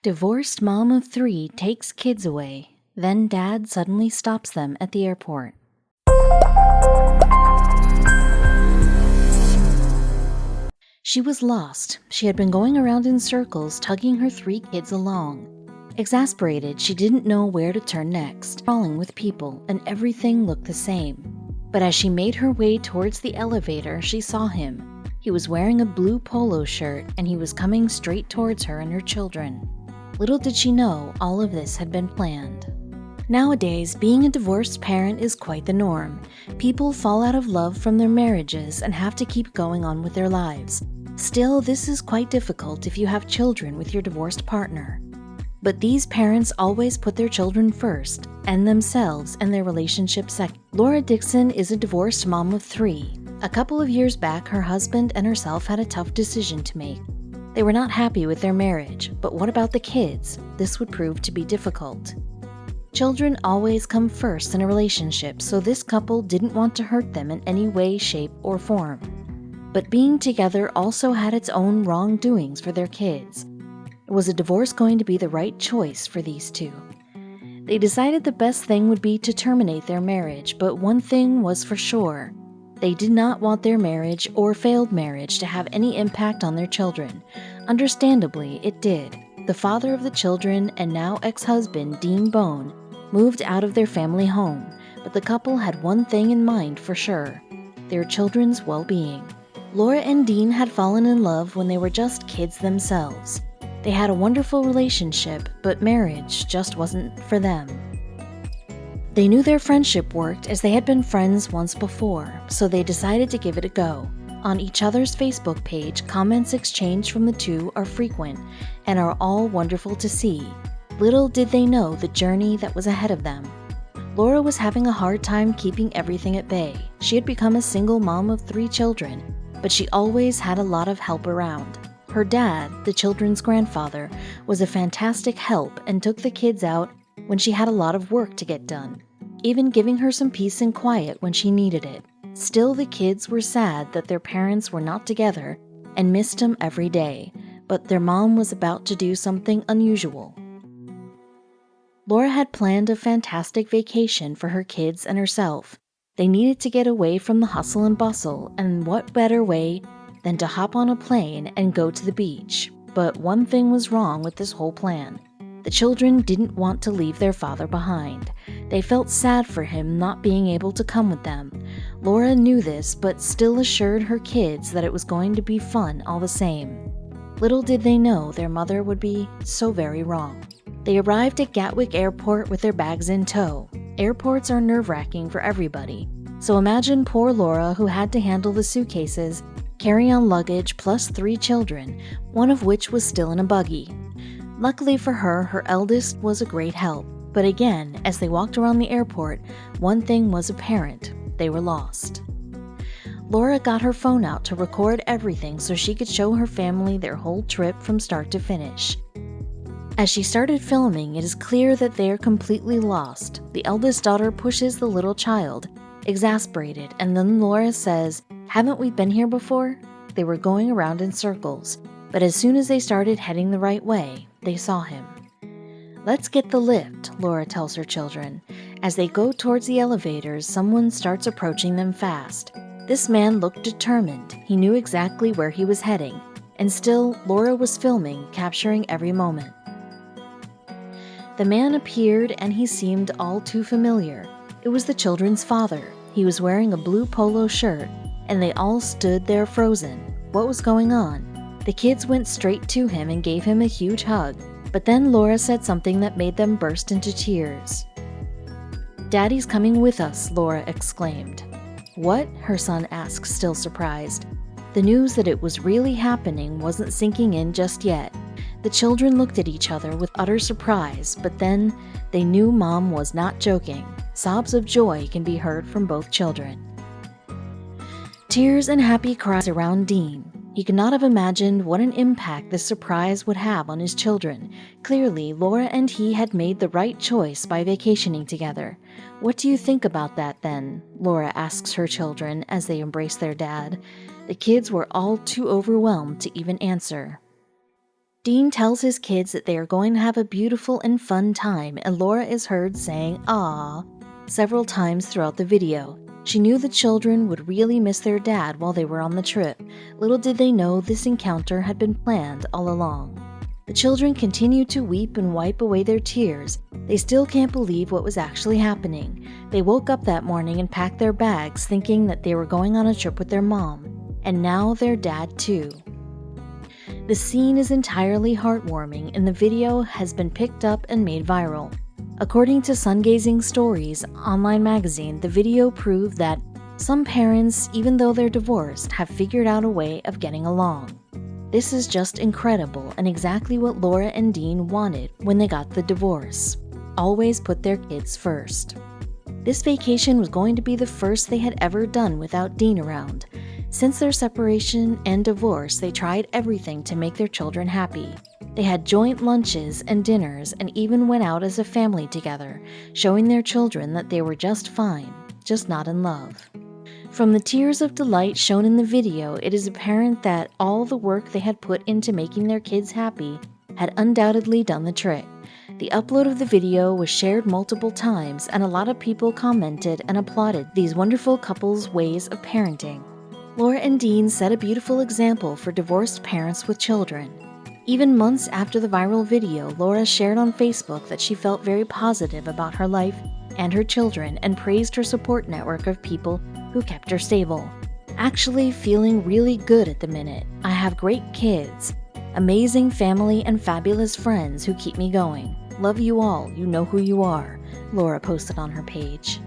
Divorced mom of three takes kids away. Then dad suddenly stops them at the airport. She was lost. She had been going around in circles, tugging her three kids along. Exasperated, she didn't know where to turn next, crawling with people, and everything looked the same. But as she made her way towards the elevator, she saw him. He was wearing a blue polo shirt, and he was coming straight towards her and her children. Little did she know all of this had been planned. Nowadays, being a divorced parent is quite the norm. People fall out of love from their marriages and have to keep going on with their lives. Still, this is quite difficult if you have children with your divorced partner. But these parents always put their children first, and themselves and their relationship second. Laura Dixon is a divorced mom of three. A couple of years back, her husband and herself had a tough decision to make. They were not happy with their marriage, but what about the kids? This would prove to be difficult. Children always come first in a relationship, so this couple didn't want to hurt them in any way, shape, or form. But being together also had its own wrongdoings for their kids. Was a divorce going to be the right choice for these two? They decided the best thing would be to terminate their marriage, but one thing was for sure. They did not want their marriage or failed marriage to have any impact on their children. Understandably, it did. The father of the children and now ex-husband, Dean Bone, moved out of their family home, but the couple had one thing in mind for sure: their children's well-being. Laura and Dean had fallen in love when they were just kids themselves. They had a wonderful relationship, but marriage just wasn't for them. They knew their friendship worked as they had been friends once before, so they decided to give it a go. On each other's Facebook page, comments exchanged from the two are frequent and are all wonderful to see. Little did they know the journey that was ahead of them. Laura was having a hard time keeping everything at bay. She had become a single mom of three children, but she always had a lot of help around. Her dad, the children's grandfather, was a fantastic help and took the kids out when she had a lot of work to get done, even giving her some peace and quiet when she needed it. Still, the kids were sad that their parents were not together and missed them every day, but their mom was about to do something unusual. Laura had planned a fantastic vacation for her kids and herself. They needed to get away from the hustle and bustle, and what better way than to hop on a plane and go to the beach. But one thing was wrong with this whole plan. The children didn't want to leave their father behind. They felt sad for him not being able to come with them. Laura knew this, but still assured her kids that it was going to be fun all the same. Little did they know their mother would be so very wrong. They arrived at Gatwick Airport with their bags in tow. Airports are nerve-wracking for everybody, so imagine poor Laura, who had to handle the suitcases, carry-on luggage, plus three children, one of which was still in a buggy. Luckily for her, her eldest was a great help. But again, as they walked around the airport, one thing was apparent: they were lost. Laura got her phone out to record everything so she could show her family their whole trip from start to finish. As she started filming, it is clear that they are completely lost. The eldest daughter pushes the little child, exasperated, and then Laura says, "Haven't we been here before?" They were going around in circles, but as soon as they started heading the right way, they saw him. "Let's get the lift," Laura tells her children. As they go towards the elevators, someone starts approaching them fast. This man looked determined. He knew exactly where he was heading, and still, Laura was filming, capturing every moment. The man appeared and he seemed all too familiar. It was the children's father. He was wearing a blue polo shirt, and they all stood there frozen. What was going on? The kids went straight to him and gave him a huge hug, but then Laura said something that made them burst into tears. "Daddy's coming with us," Laura exclaimed. "What?" her son asked, still surprised. The news that it was really happening wasn't sinking in just yet. The children looked at each other with utter surprise, but then they knew Mom was not joking. Sobs of joy can be heard from both children. Tears and happy cries around Dean. He could not have imagined what an impact this surprise would have on his children. Clearly, Laura and he had made the right choice by vacationing together. "What do you think about that, then?" Laura asks her children as they embrace their dad. The kids were all too overwhelmed to even answer. Dean tells his kids that they are going to have a beautiful and fun time, and Laura is heard saying "aww" several times throughout the video. She knew the children would really miss their dad while they were on the trip. Little did they know this encounter had been planned all along. The children continue to weep and wipe away their tears. They still can't believe what was actually happening. They woke up that morning and packed their bags thinking that they were going on a trip with their mom, and now their dad too. The scene is entirely heartwarming, and the video has been picked up and made viral. According to Sungazing Stories online magazine, the video proved that some parents, even though they're divorced, have figured out a way of getting along. This is just incredible and exactly what Laura and Dean wanted when they got the divorce. Always put their kids first. This vacation was going to be the first they had ever done without Dean around. Since their separation and divorce, they tried everything to make their children happy. They had joint lunches and dinners and even went out as a family together, showing their children that they were just fine, just not in love. From the tears of delight shown in the video, it is apparent that all the work they had put into making their kids happy had undoubtedly done the trick. The upload of the video was shared multiple times, and a lot of people commented and applauded these wonderful couples' ways of parenting. Laura and Dean set a beautiful example for divorced parents with children. Even months after the viral video, Laura shared on Facebook that she felt very positive about her life and her children and praised her support network of people who kept her stable. Actually feeling really good at the minute. I have great kids, amazing family, and fabulous friends who keep me going. Love you all, you know who you are, Laura posted on her page.